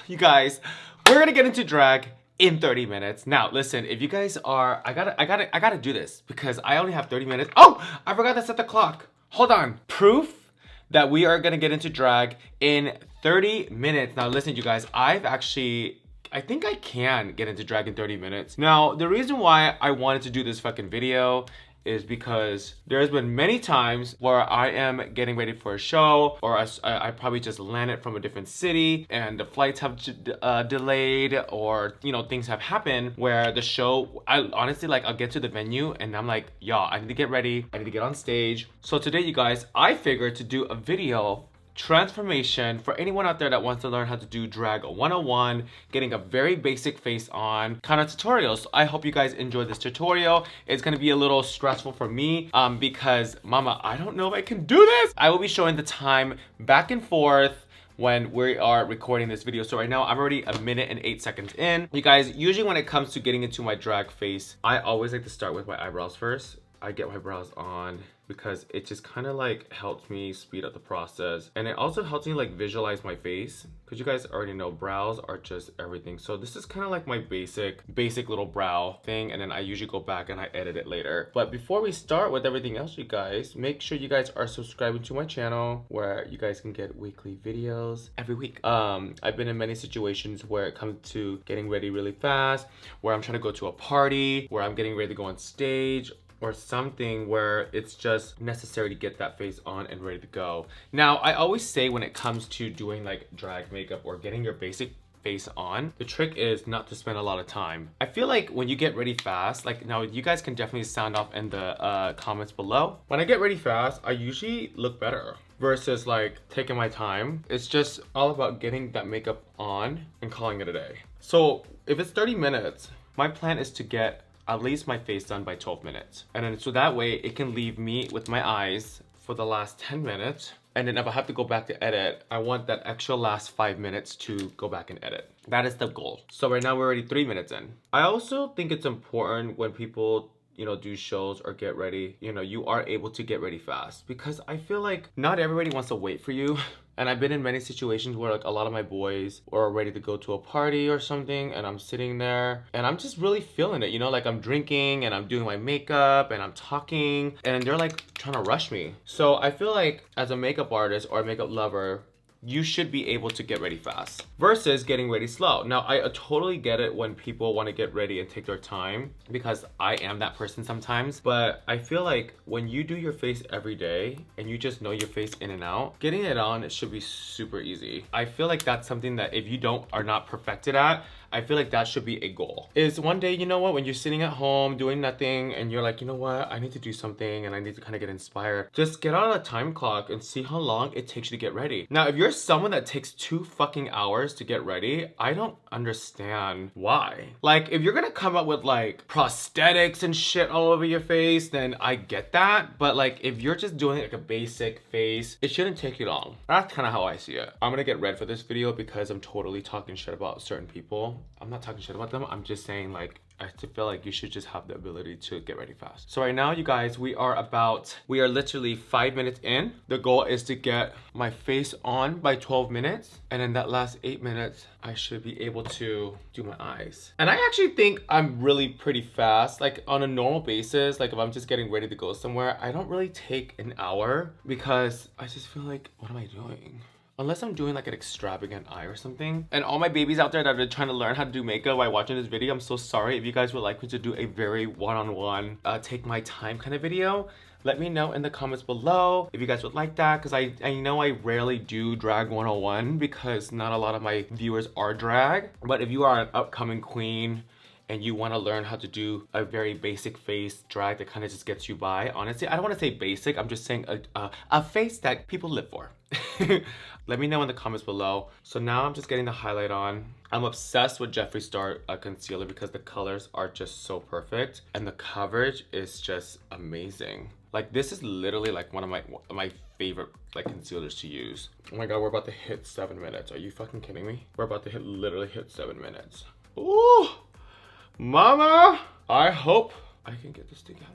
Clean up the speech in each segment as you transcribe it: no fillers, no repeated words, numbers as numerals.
You guys, we're gonna get into drag in 30 minutes. Now, listen, if you guys are, I gotta do this because I only have 30 minutes. Oh, I forgot to set the clock. Hold on. Proof that we are gonna get into drag in 30 minutes. Now, listen, you guys, I think I can get into drag in 30 minutes. Now, the reason why I wanted to do this fucking video is because there's been many times where I am getting ready for a show, or I probably just landed from a different city and the flights have delayed, or you know, things have happened where the show, I honestly, like, I'll get to the venue and I'm like, y'all, I need to get ready, I need to get on stage. So today, you guys, I figured to do a video transformation for anyone out there that wants to learn how to do drag 101, getting a very basic face on kind of tutorials. So I hope you guys enjoy this tutorial. It's gonna be a little stressful for me because mama, I don't know if I can do this. I will be showing the time back and forth when we are recording this video. So right now I'm already 1 minute and 8 seconds in. You guys, usually when it comes to getting into my drag face, I always like to start with my eyebrows first. I get my brows on because it just kind of like helps me speed up the process, and it also helps me like visualize my face, because you guys already know brows are just everything. So this is kind of like my basic little brow thing, and then I usually go back and I edit it later. But before we start with everything else, you guys, make sure you guys are subscribing to my channel where you guys can get weekly videos every week. I've been in many situations where it comes to getting ready really fast, where I'm trying to go to a party, where I'm getting ready to go on stage, or something where it's just necessary to get that face on and ready to go. Now, I always say when it comes to doing like drag makeup or getting your basic face on, the trick is not to spend a lot of time. I feel like when you get ready fast, like now you guys can definitely sound off in the comments below. When I get ready fast, I usually look better versus like taking my time. It's just all about getting that makeup on and calling it a day. So if it's 30 minutes, my plan is to get at least my face done by 12 minutes. And then so that way it can leave me with my eyes for the last 10 minutes. And then if I have to go back to edit, I want that extra last 5 minutes to go back and edit. That is the goal. So right now we're already 3 minutes in. I also think it's important when people, you know, do shows or get ready, you know, you are able to get ready fast, because I feel like not everybody wants to wait for you. And I've been in many situations where like a lot of my boys are ready to go to a party or something, and I'm sitting there and I'm just really feeling it, you know, like I'm drinking and I'm doing my makeup and I'm talking, and they're like trying to rush me. So I feel like as a makeup artist or a makeup lover, you should be able to get ready fast versus getting ready slow. Now, I totally get it when people want to get ready and take their time, because I am that person sometimes. But I feel like when you do your face every day and you just know your face in and out, getting it on, it should be super easy. I feel like that's something that if you are not perfected at, I feel like that should be a goal. Is one day, you know what, when you're sitting at home doing nothing and you're like, you know what, I need to do something and I need to kind of get inspired, just get on a time clock and see how long it takes you to get ready. Now, if you're someone that takes 2 fucking hours to get ready, I don't understand why. Like, if you're gonna come up with like prosthetics and shit all over your face, then I get that. But like, if you're just doing like a basic face, it shouldn't take you long. That's kind of how I see it. I'm gonna get red for this video because I'm totally talking shit about certain people. I'm not talking shit about them. I'm just saying, like, I feel like you should just have the ability to get ready fast. So right now, you guys, we are literally 5 minutes in. The goal is to get my face on by 12 minutes. And in that last 8 minutes, I should be able to do my eyes. And I actually think I'm really pretty fast. Like on a normal basis, like if I'm just getting ready to go somewhere, I don't really take an hour, because I just feel like, what am I doing? Unless I'm doing like an extravagant eye or something. And all my babies out there that are trying to learn how to do makeup while watching this video, I'm so sorry. If you guys would like me to do a very one-on-one, take my time kind of video, let me know in the comments below if you guys would like that, because I know I rarely do drag 101 because not a lot of my viewers are drag. But if you are an upcoming queen and you want to learn how to do a very basic face drag that kind of just gets you by, honestly, I don't want to say basic, I'm just saying a face that people live for. Let me know in the comments below. So now I'm just getting the highlight on. I'm obsessed with Jeffree Star concealer because the colors are just so perfect and the coverage is just amazing. Like, this is literally like one of my favorite like concealers to use. Oh my god, we're about to hit 7 minutes. Are you fucking kidding me? We're about to literally hit 7 minutes. Ooh, mama, I hope I can get this together.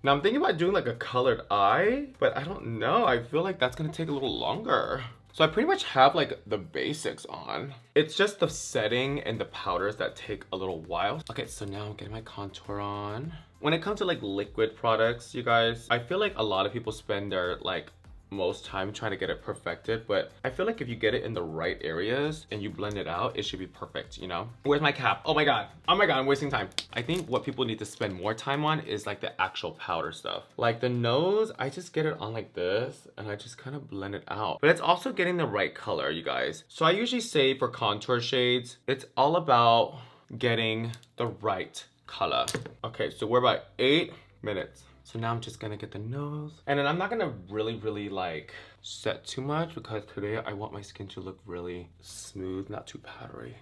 Now I'm thinking about doing like a colored eye, but I don't know. I feel like that's gonna take a little longer. So I pretty much have like the basics on. It's just the setting and the powders that take a little while. Okay, so now I'm getting my contour on. When it comes to like liquid products, you guys, I feel like a lot of people spend their like most time trying to get it perfected, but I feel like if you get it in the right areas and you blend it out, it should be perfect, you know? Where's my cap? Oh my god, I'm wasting time. I think what people need to spend more time on is like the actual powder stuff. Like the nose, I just get it on like this and I just kind of blend it out. But it's also getting the right color, you guys. So I usually say for contour shades, it's all about getting the right color. Okay, so we're about 8 minutes. So now I'm just gonna get the nose. And then I'm not gonna really like set too much because today I want my skin to look really smooth, not too powdery.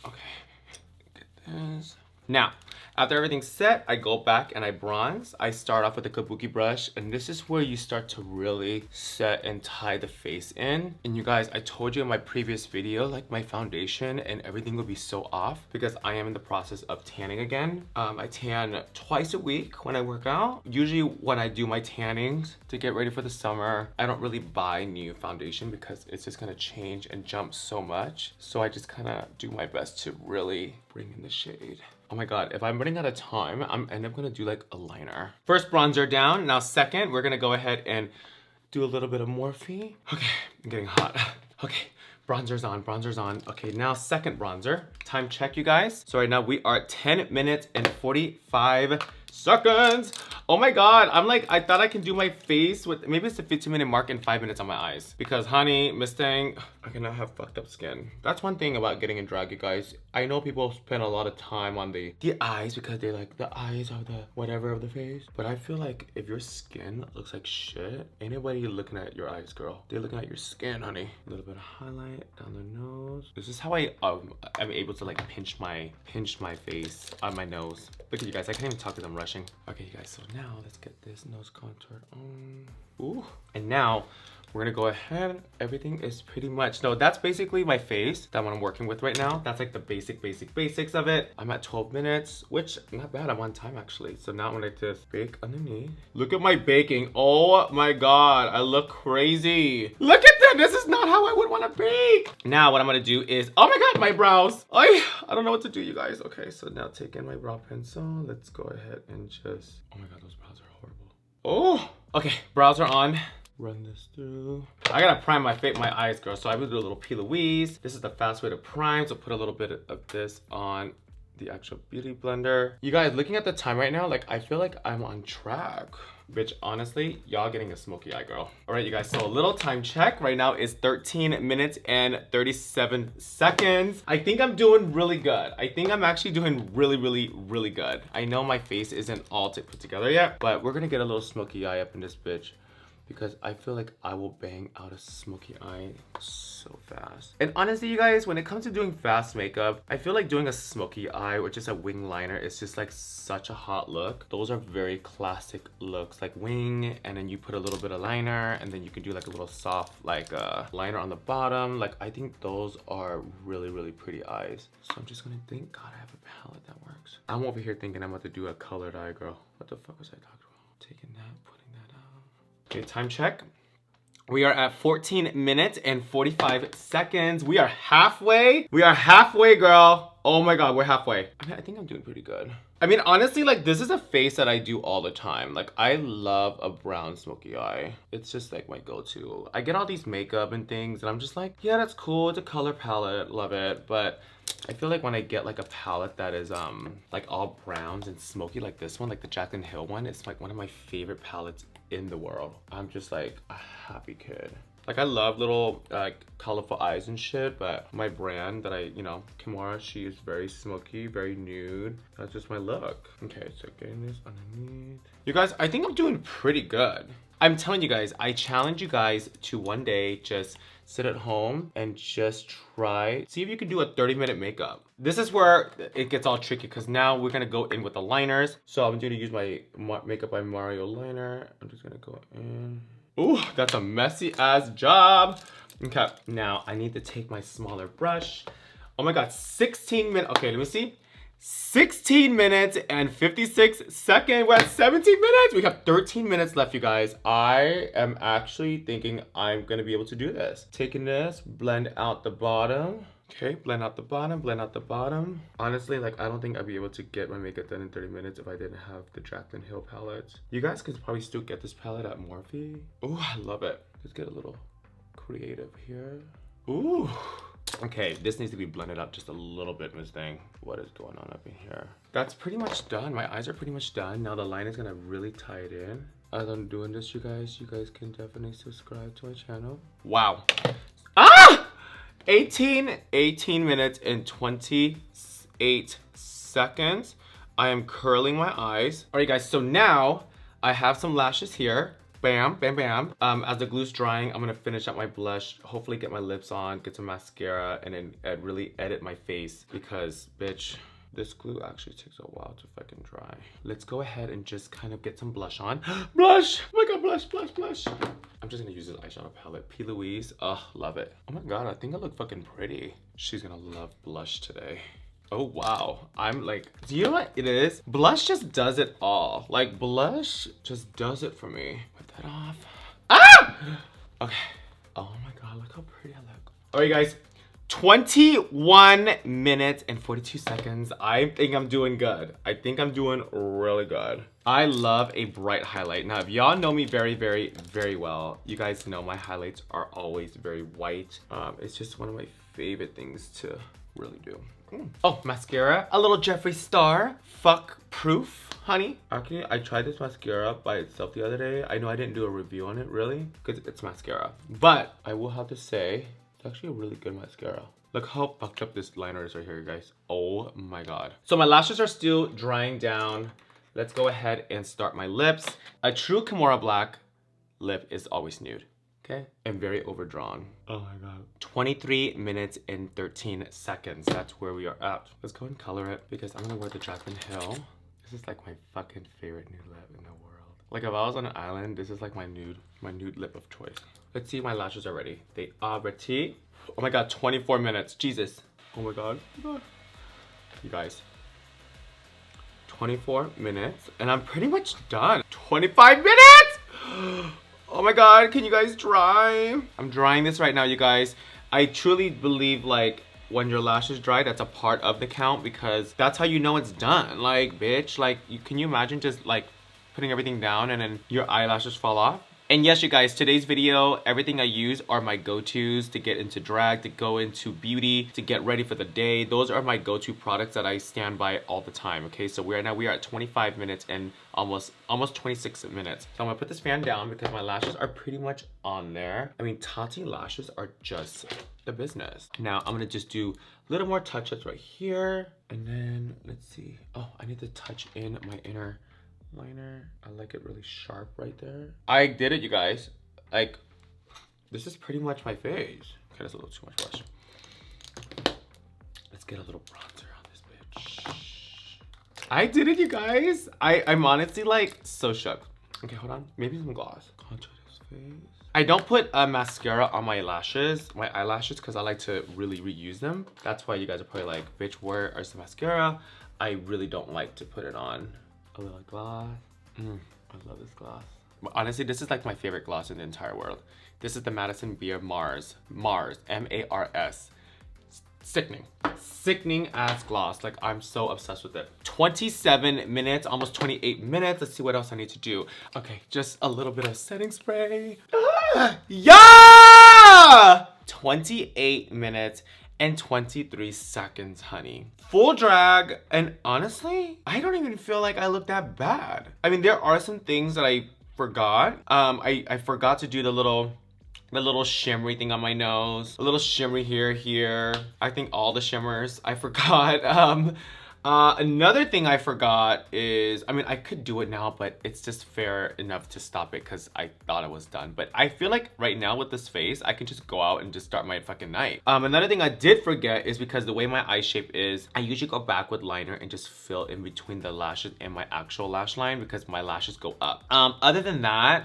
Okay, get this. Now, after everything's set, I go back and I bronze. I start off with a kabuki brush, and this is where you start to really set and tie the face in. And you guys, I told you in my previous video, like my foundation and everything will be so off because I am in the process of tanning again. I tan twice a week when I work out. Usually when I do my tannings to get ready for the summer, I don't really buy new foundation because it's just gonna change and jump so much. So I just kind of do my best to really bring in the shade. Oh my god, if I'm running out of time, I'm gonna do like a liner. First bronzer down. Now second, we're gonna go ahead and do a little bit of Morphe. Okay, I'm getting hot. Okay, bronzer's on, bronzer's on. Okay, now second bronzer. Time check, you guys. So right now we are at 10 minutes and 45 seconds. Oh my god, I'm like, I thought I can do my face with, maybe it's a 15-minute mark and 5 minutes on my eyes. Because honey, Miss Thing, I cannot have fucked up skin. That's one thing about getting in drag, you guys. I know people spend a lot of time on the eyes because they like the eyes are the whatever of the face. But I feel like if your skin looks like shit, ain't nobody looking at your eyes, girl. They're looking at your skin, honey. A little bit of highlight down the nose. This is how I'm able to like pinch my face on my nose. Look at you guys, I can't even talk because I'm rushing. Okay, you guys, so now let's get this nose contoured on. Ooh. And now we're gonna go ahead. Everything is pretty much, no, that's basically my face that I'm working with right now. That's like the basics of it. I'm at 12 minutes, which not bad. I'm on time actually. So now I'm gonna just bake underneath. Look at my baking. Oh my god, I look crazy. Look at that. This is not how I would want to bake. Now what I'm gonna do is, oh my god, my brows. I don't know what to do, you guys. Okay, so now take in my brow pencil. Let's go ahead and just, oh my god, those brows are horrible. Oh, okay, brows are on. Run this through. I gotta prime my eyes, girl. So I would do a little P.LOUISE. This is the fast way to prime. So put a little bit of this on the actual beauty blender. You guys, looking at the time right now, like I feel like I'm on track. Bitch, honestly, y'all getting a smoky eye, girl. All right, you guys, so a little time check. Right now is 13 minutes and 37 seconds. I think I'm doing really good. I think I'm actually doing really good. I know my face isn't all put together yet, but we're gonna get a little smoky eye up in this bitch, because I feel like I will bang out a smoky eye so fast. And honestly, you guys, when it comes to doing fast makeup, I feel like doing a smoky eye or just a wing liner is just like such a hot look. Those are very classic looks, like wing, and then you put a little bit of liner, and then you can do like a little soft like liner on the bottom. Like I think those are really pretty eyes. So I'm just gonna think, god, I have a palette that works. I'm over here thinking I'm about to do a colored eye, girl. What the fuck was I talking about? Taking that, putting that out. Okay, time check. We are at 14 minutes and 45 seconds. We are halfway. We are halfway, girl. Oh my god, we're halfway. I mean, I think I'm doing pretty good. I mean, honestly, like this is a face that I do all the time. Like I love a brown smoky eye. It's just like my go-to. I get all these makeup and things and I'm just like, yeah, that's cool. It's a color palette, love it. But I feel like when I get like a palette that is like all browns and smoky like this one, like the Jaclyn Hill one, it's like one of my favorite palettes in the world. I'm just like a happy kid. Like I love little colorful eyes and shit, but my brand that Kimora, she is very smoky, very nude. That's just my look. Okay, so getting this underneath. You guys, I think I'm doing pretty good. I'm telling you guys, I challenge you guys to one day just sit at home and just try, see if you can do a 30-minute makeup. This is where it gets all tricky because now we're gonna go in with the liners. So I'm gonna use my Makeup by Mario liner. I'm just gonna go in. Ooh, that's a messy ass job. Okay, now I need to take my smaller brush. Oh my god, 16 minutes. Okay, let me see. 16 minutes and 56 seconds. We're at 17 minutes. We have 13 minutes left, you guys. I am actually thinking I'm gonna be able to do this. Taking this, blend out the bottom. Okay, blend out the bottom, blend out the bottom. Honestly, like, I don't think I'd be able to get my makeup done in 30 minutes if I didn't have the Jaclyn Hill palette. You guys could probably still get this palette at Morphe. Oh, I love it. Let's get a little creative here. Ooh. Okay, this needs to be blended up just a little bit, Miss Thing. What is going on up in here? That's pretty much done. My eyes are pretty much done. Now the line is gonna really tie it in. As I'm doing this, you guys can definitely subscribe to my channel. Wow. Ah! 18 minutes and 28 seconds. I am curling my eyes. All right, guys, so now I have some lashes here. Bam, bam, bam. As the glue's drying, I'm gonna finish up my blush, hopefully get my lips on, get some mascara, and then really edit my face because, bitch, this glue actually takes a while to fucking dry. Let's go ahead and just kind of get some blush on. Blush! Oh my god, blush, blush, blush. I'm just gonna use this eyeshadow palette. P.LOUISE, oh, love it. Oh my god, I think I look fucking pretty. She's gonna love blush today. Oh wow, I'm like, do you know what it is? Blush just does it all. Like, blush just does it for me. Put that off. Ah! Okay. Oh my god, look how pretty I look. All right, guys. 21 minutes and 42 seconds. I think I'm doing good. I think I'm doing really good. I love a bright highlight. Now, if y'all know me very, very, very well, you guys know my highlights are always very white. It's just one of my favorite things to really do. Oh, mascara. A little Jeffree Star. Fuck proof, honey. Actually, I tried this mascara by itself the other day. I know I didn't do a review on it, really, because it's mascara. But I will have to say, it's actually a really good mascara. Look how fucked up this liner is right here, you guys. Oh my god. So my lashes are still drying down. Let's go ahead and start my lips. A true Kimora Blac lip is always nude. Okay, and very overdrawn. Oh my god. 23 minutes and 13 seconds. That's where we are at. Let's go and color it because I'm gonna wear the Jaclyn Hill. This is like my fucking favorite nude lip in the world. Like, if I was on an island, this is like my nude lip of choice. Let's see if my lashes are ready. They are ready. Oh my god, 24 minutes. Jesus. Oh my god. Oh my god. You guys. 24 minutes and I'm pretty much done. 25 minutes! Oh my god, can you guys dry? I'm drying this right now, you guys. I truly believe, like, when your lashes dry, that's a part of the count because that's how you know it's done. Like, bitch, like, can you imagine just, like, putting everything down and then your eyelashes fall off? And yes, you guys, today's video, everything I use are my go-tos to get into drag, to go into beauty, to get ready for the day. Those are my go-to products that I stand by all the time, okay? So we are at 25 minutes and almost 26 minutes. So I'm gonna put this fan down because my lashes are pretty much on there. I mean, TATTI lashes are just the business. Now, I'm gonna just do a little more touch-ups right here. And then, let's see. Oh, I need to touch in my inner liner. I like it really sharp right there. I did it, you guys. Like, this is pretty much my face. Okay, that's a little too much blush. Let's get a little bronzer on this bitch. I did it, you guys. I'm honestly like so shook. Okay, hold on. Maybe some gloss. Contour this face. I don't put a mascara on my eyelashes, because I like to really reuse them. That's why you guys are probably like, bitch, where is the mascara? I really don't like to put it on. A little gloss. I love this gloss. But honestly, this is like my favorite gloss in the entire world. This is the Madison Beer Mars. Mars. M-A-R-S. Sickening. Sickening ass gloss. Like, I'm so obsessed with it. 27 minutes, almost 28 minutes. Let's see what else I need to do. Okay, just a little bit of setting spray. Ah, yeah! 28 minutes and 23 seconds, honey. Full drag, and honestly, I don't even feel like I look that bad. I mean, there are some things that I forgot. I forgot to do the little shimmery thing on my nose. A little shimmery here. I think all the shimmers I forgot. Another thing I forgot is, I mean, I could do it now, but it's just fair enough to stop it because I thought it was done. But I feel like right now with this face, I can just go out and just start my fucking night. Another thing I did forget is because the way my eye shape is, I usually go back with liner and just fill in between the lashes and my actual lash line because my lashes go up. Other than that,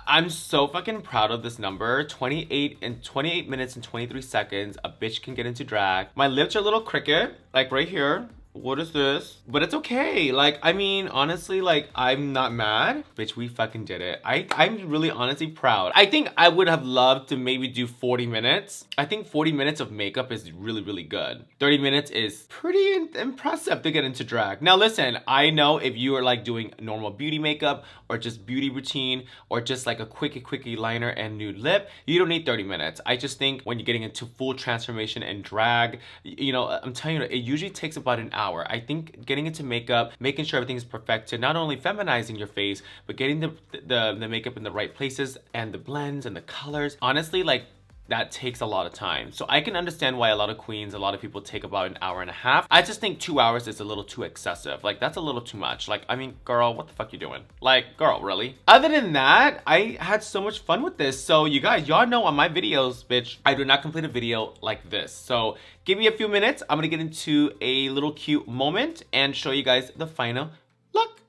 I'm so fucking proud of this number. 28 minutes and 23 seconds. A bitch can get into drag. My lips are a little crooked, like right here. What is this? But it's okay. Like, I mean, honestly, like, I'm not mad. Bitch, we fucking did it. I'm really honestly proud. I think I would have loved to maybe do 40 minutes. I think 40 minutes of makeup is really, really good. 30 minutes is pretty impressive to get into drag. Now listen, I know if you are like doing normal beauty makeup or just beauty routine or just like a quickie liner and nude lip, you don't need 30 minutes. I just think when you're getting into full transformation and drag, you know, I'm telling you, it usually takes about an hour. I think getting into makeup, making sure everything is perfected, not only feminizing your face, but getting the makeup in the right places and the blends and the colors. Honestly, like, that takes a lot of time. So I can understand why a lot of queens, a lot of people take about an hour and a half. I just think 2 hours is a little too excessive. Like, that's a little too much. Like, I mean, girl, what the fuck you doing? Like, girl, really? Other than that, I had so much fun with this. So you guys, y'all know on my videos, bitch, I do not complete a video like this. So give me a few minutes. I'm gonna get into a little cute moment and show you guys the final look.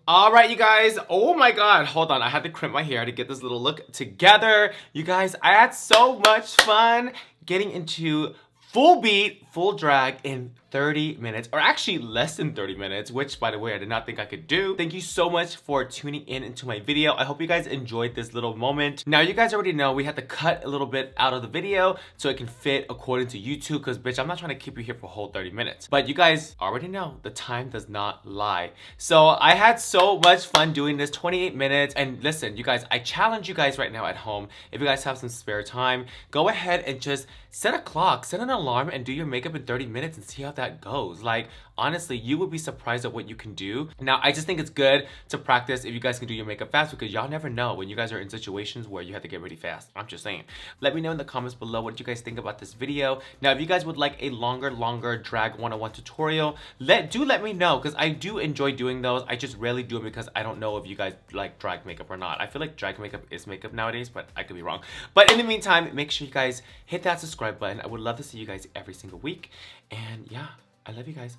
All right, you guys. Oh my God. Hold on. I had to crimp my hair to get this little look together. You guys, I had so much fun getting into full beat, full drag in 30 minutes, or actually less than 30 minutes, which by the way, I did not think I could do. Thank you so much for tuning in into my video. I hope you guys enjoyed this little moment. Now, you guys already know we had to cut a little bit out of the video so it can fit according to YouTube, because bitch, I'm not trying to keep you here for a whole 30 minutes. But you guys already know the time does not lie. So I had so much fun doing this, 28 minutes. And listen, you guys, I challenge you guys right now at home, if you guys have some spare time, go ahead and just set a clock, set an alarm, and do your makeup in 30 minutes and see how that goes. Like, honestly, you would be surprised at what you can do. Now, I just think it's good to practice if you guys can do your makeup fast, because y'all never know when you guys are in situations where you have to get ready fast. I'm just saying. Let me know in the comments below what you guys think about this video. Now, if you guys would like a longer drag 101 tutorial, do let me know, because I do enjoy doing those. I just rarely do them because I don't know if you guys like drag makeup or not. I feel like drag makeup is makeup nowadays, but I could be wrong. But in the meantime, make sure you guys hit that subscribe button. I would love to see you guys every single week. And yeah, I love you guys.